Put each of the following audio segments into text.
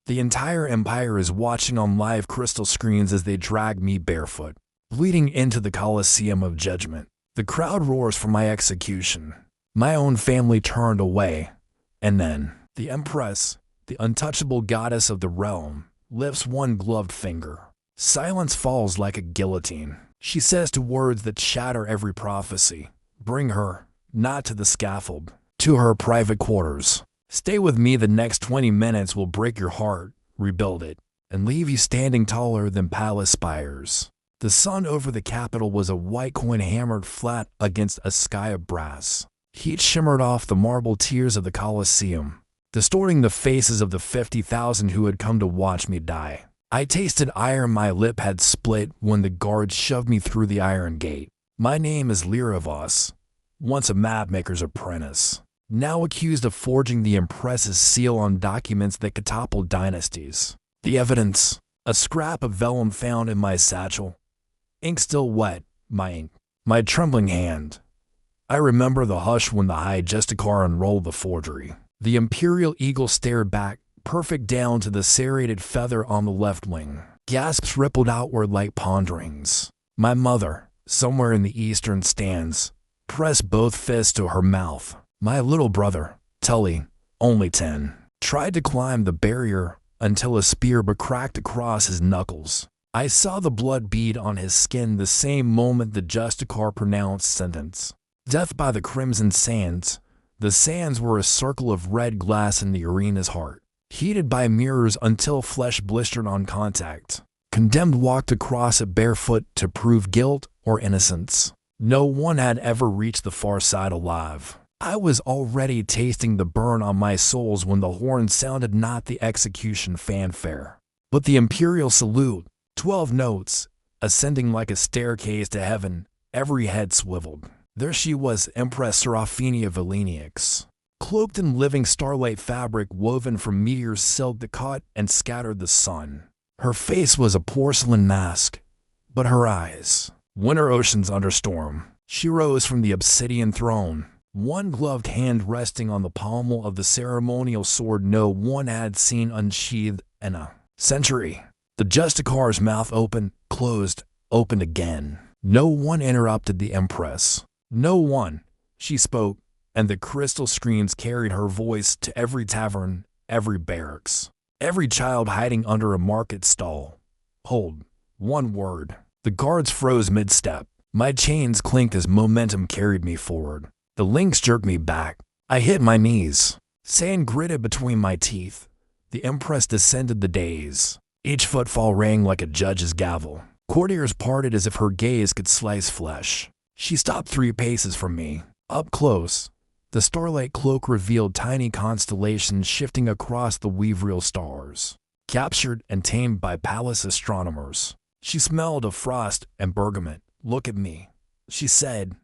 The entire empire is watching on live crystal screens as they drag me barefoot, bleeding into the Colosseum of Judgment. The crowd roars for my execution. My own family turned away. And then, the Empress, the untouchable goddess of the realm, lifts one gloved finger. Silence falls like a guillotine. She says to words that shatter every prophecy, "Bring her, not to the scaffold, to her private quarters. Stay with me, the next 20 minutes will break your heart, rebuild it, and leave you standing taller than palace spires." The sun over the Capitol was a white coin hammered flat against a sky of brass. Heat shimmered off the marble tiers of the Colosseum, distorting the faces of the 50,000 who had come to watch me die. I tasted iron, my lip had split when the guards shoved me through the iron gate. My name is Liravos, once a mapmaker's apprentice, now accused of forging the Empress's seal on documents that could topple dynasties. The evidence, a scrap of vellum found in my satchel. Ink still wet, my ink, my trembling hand. I remember the hush when the High Justicar unrolled the forgery. The Imperial Eagle stared back, perfect down to the serrated feather on the left wing. Gasps rippled outward like ponderings. My mother, somewhere in the eastern stands, pressed both fists to her mouth. My little brother, Tully, only 10, tried to climb the barrier until a spear cracked across his knuckles. I saw the blood bead on his skin the same moment the Justicar pronounced sentence. Death by the crimson sands. The sands were a circle of red glass in the arena's heart, heated by mirrors until flesh blistered on contact. Condemned walked across it barefoot to prove guilt or innocence. No one had ever reached the far side alive. I was already tasting the burn on my soles when the horn sounded not the execution fanfare, but the imperial salute. 12 notes, ascending like a staircase to heaven, every head swiveled. There she was, Empress Seraphina Valeniax, cloaked in living starlight fabric woven from meteors silk that caught and scattered the sun. Her face was a porcelain mask, but her eyes, winter oceans under storm. She rose from the obsidian throne, one gloved hand resting on the pommel of the ceremonial sword no one had seen unsheathed in a century. The Justicar's mouth opened, closed, opened again. No one interrupted the Empress. No one. She spoke, and the crystal screens carried her voice to every tavern, every barracks, every child hiding under a market stall. Hold. One word. The guards froze mid-step. My chains clinked as momentum carried me forward. The links jerked me back. I hit my knees. Sand gritted between my teeth. The Empress descended the dais. Each footfall rang like a judge's gavel. Courtiers parted as if her gaze could slice flesh. She stopped 3 paces from me. Up close, the starlight cloak revealed tiny constellations shifting across the weavril stars, captured and tamed by palace astronomers. She smelled of frost and bergamot. "Look at me," she said.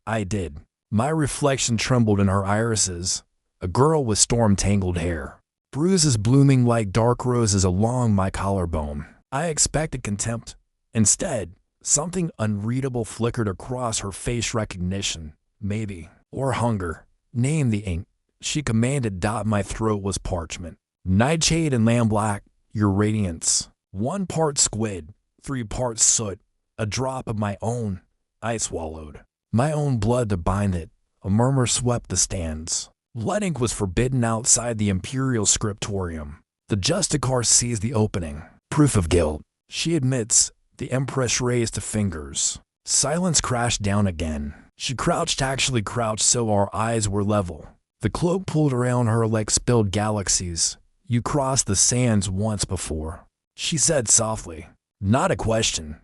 I did. My reflection trembled in her irises, a girl with storm-tangled hair, bruises blooming like dark roses along my collarbone. I expected contempt. Instead, something unreadable flickered across her face, recognition, maybe, or hunger. "Name the ink," she commanded. My throat was parchment. "Nightshade and lamblack, your radiance." 1 part squid, 3 parts soot, a drop of my own. I swallowed. My own blood to bind it. A murmur swept the stands. Lead ink was forbidden outside the imperial scriptorium. The Justicar sees the opening. Proof of guilt. She admits. The Empress raised the fingers. Silence crashed down again. She crouched, actually crouched so our eyes were level. The cloak pulled around her like spilled galaxies. "You crossed the sands once before," she said softly. Not a question.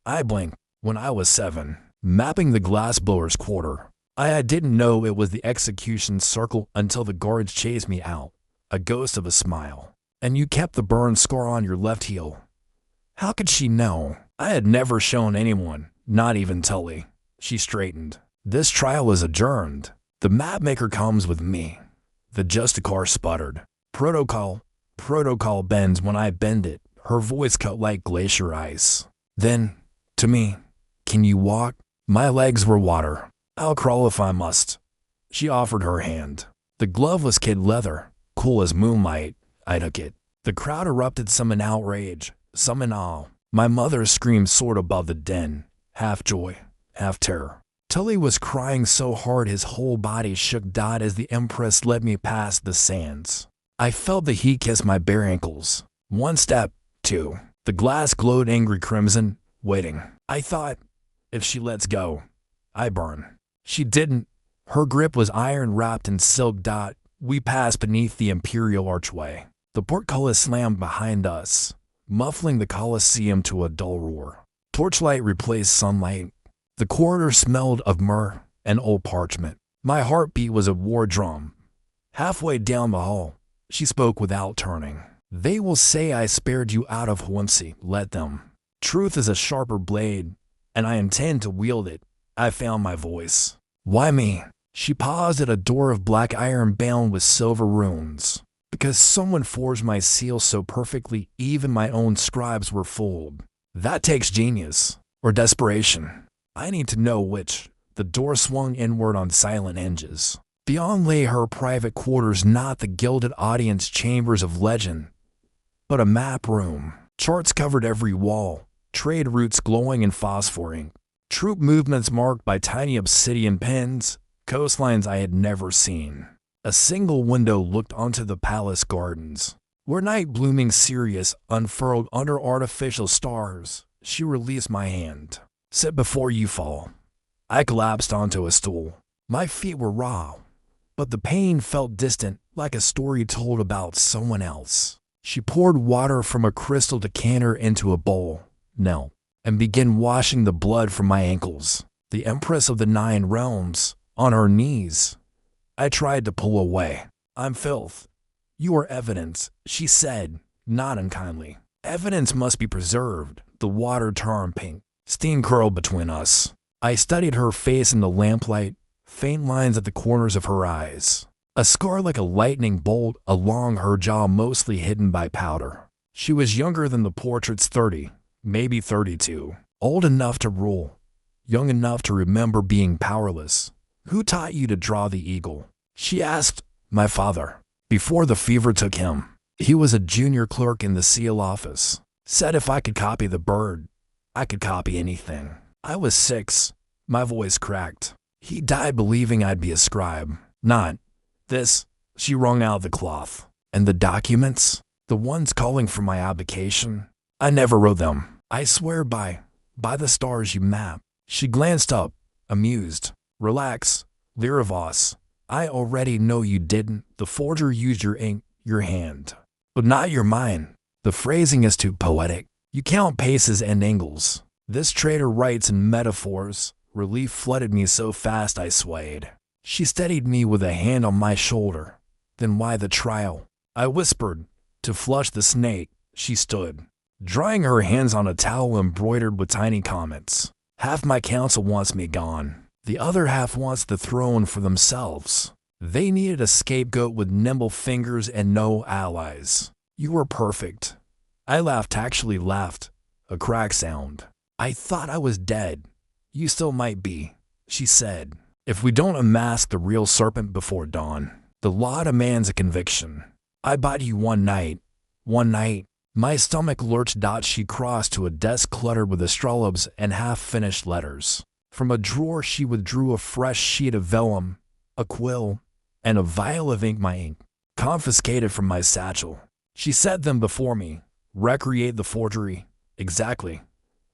I blinked. When I was 7, mapping the glassblower's quarter. I didn't know it was the execution circle until the guards chased me out. A ghost of a smile. "And you kept the burn scar on your left heel." How could she know? I had never shown anyone, not even Tully. She straightened. "This trial is adjourned. The mapmaker comes with me." The Justicar sputtered. Protocol bends when I bend it." Her voice cut like glacier ice. Then, to me, "Can you walk?" My legs were water. "I'll crawl if I must." She offered her hand. The glove was kid leather, cool as moonlight. I took it. The crowd erupted, some in outrage, some in awe. My mother screamed soared above the din, half joy, half terror. Tully was crying so hard his whole body shook. As the Empress led me past the sands, I felt the heat kiss my bare ankles. One step, two. The glass glowed angry crimson, waiting. I thought, if she lets go, I burn. She didn't. Her grip was iron wrapped in silk. We passed beneath the imperial archway. The portcullis slammed behind us, muffling the Colosseum to a dull roar. Torchlight replaced sunlight. The corridor smelled of myrrh and old parchment. My heartbeat was a war drum. Halfway down the hall, she spoke without turning. They will say I spared you out of whimsy. Let them. Truth is a sharper blade, and I intend to wield it. I found my voice. Why me? She paused at a door of black iron bound with silver runes. Because someone forged my seal so perfectly, even my own scribes were fooled. That takes genius, or desperation. I need to know which. The door swung inward on silent hinges. Beyond lay her private quarters, not the gilded audience chambers of legend, but a map room. Charts covered every wall, trade routes glowing in phosphor ink, troop movements marked by tiny obsidian pens, coastlines I had never seen. A single window looked onto the palace gardens, where night blooming Sirius unfurled under artificial stars. She released my hand. Sit before you fall. I collapsed onto a stool. My feet were raw, but the pain felt distant, like a story told about someone else. She poured water from a crystal decanter into a bowl, knelt, and began washing the blood from my ankles. The Empress of the Nine Realms, on her knees. I tried to pull away. I'm filth. You are evidence, she said, not unkindly. Evidence must be preserved. The water turned pink. Steam curled between us. I studied her face in the lamplight, faint lines at the corners of her eyes. A scar like a lightning bolt along her jaw, mostly hidden by powder. She was younger than the portrait's 30, maybe 32. Old enough to rule, young enough to remember being powerless. Who taught you to draw the eagle? She asked. My father. Before the fever took him. He was a junior clerk in the seal office. Said if I could copy the bird, I could copy anything. I was 6. My voice cracked. He died believing I'd be a scribe. Not this. She wrung out the cloth. And the documents? The ones calling for my abdication? I never wrote them. I swear by the stars you map. She glanced up, amused. Relax, Liravos. I already know you didn't. The forger used your ink, your hand. But not your mind. The phrasing is too poetic. You count paces and angles. This traitor writes in metaphors. Relief flooded me so fast I swayed. She steadied me with a hand on my shoulder. Then why the trial? I whispered. To flush the snake. She stood, drying her hands on a towel embroidered with tiny comets. Half my council wants me gone. The other half wants the throne for themselves. They needed a scapegoat with nimble fingers and no allies. You were perfect. I laughed, actually laughed. A crack sound. I thought I was dead. You still might be, she said. If we don't unmask the real serpent before dawn, the law demands a conviction. I bought you one night. One night. My stomach lurched. She crossed to a desk cluttered with astrolabes and half-finished letters. From a drawer she withdrew a fresh sheet of vellum, a quill, and a vial of ink. My ink, confiscated from my satchel. She set them before me. Recreate the forgery. Exactly.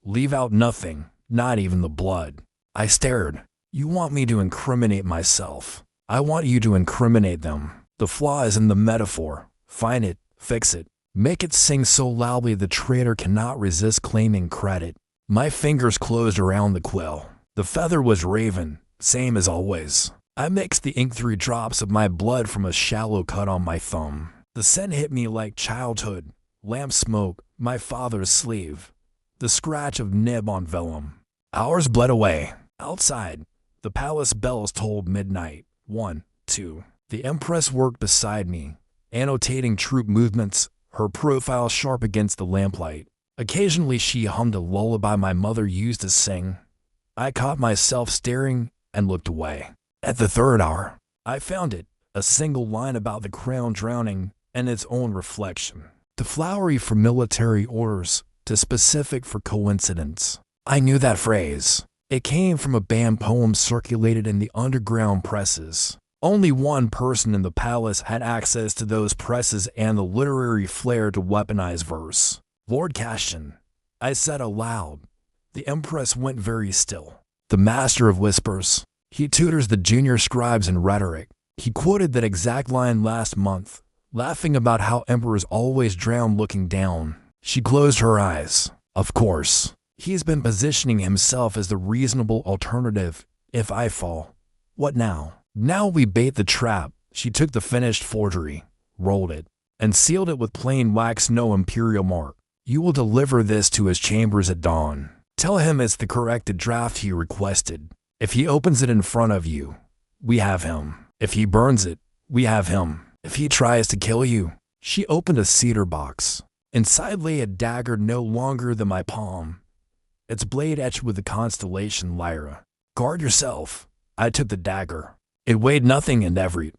Leave out nothing, not even the blood. I stared. You want me to incriminate myself. I want you to incriminate them. The flaw is in the metaphor. Find it, fix it. Make it sing so loudly the traitor cannot resist claiming credit. My fingers closed around the quill. The feather was raven, same as always. I mixed the ink 3 drops of my blood from a shallow cut on my thumb. The scent hit me like childhood, lamp smoke, my father's sleeve, the scratch of nib on vellum. Hours bled away. Outside, the palace bells tolled midnight. 1, 2. The Empress worked beside me, annotating troop movements, her profile sharp against the lamplight. Occasionally she hummed a lullaby my mother used to sing. I caught myself staring and looked away. At the 3rd hour, I found it, a single line about the crown drowning and its own reflection. to flowery for military orders, to specific for coincidence. I knew that phrase. It came from a banned poem circulated in the underground presses. Only one person in the palace had access to those presses and the literary flair to weaponize verse. Lord Cassian, I said aloud. The Empress went very still. The master of whispers. He tutors the junior scribes in rhetoric. He quoted that exact line last month, laughing about how emperors always drown looking down. She closed her eyes. Of course. He's been positioning himself as the reasonable alternative if I fall. What now? Now we bait the trap. She took the finished forgery, rolled it, and sealed it with plain wax, no imperial mark. You will deliver this to his chambers at dawn. Tell him it's the corrected draft he requested. If he opens it in front of you, we have him. If he burns it, we have him. If he tries to kill you. She opened a cedar box. Inside lay a dagger no longer than my palm. Its blade etched with the constellation Lyra. Guard yourself. I took the dagger. It weighed nothing and every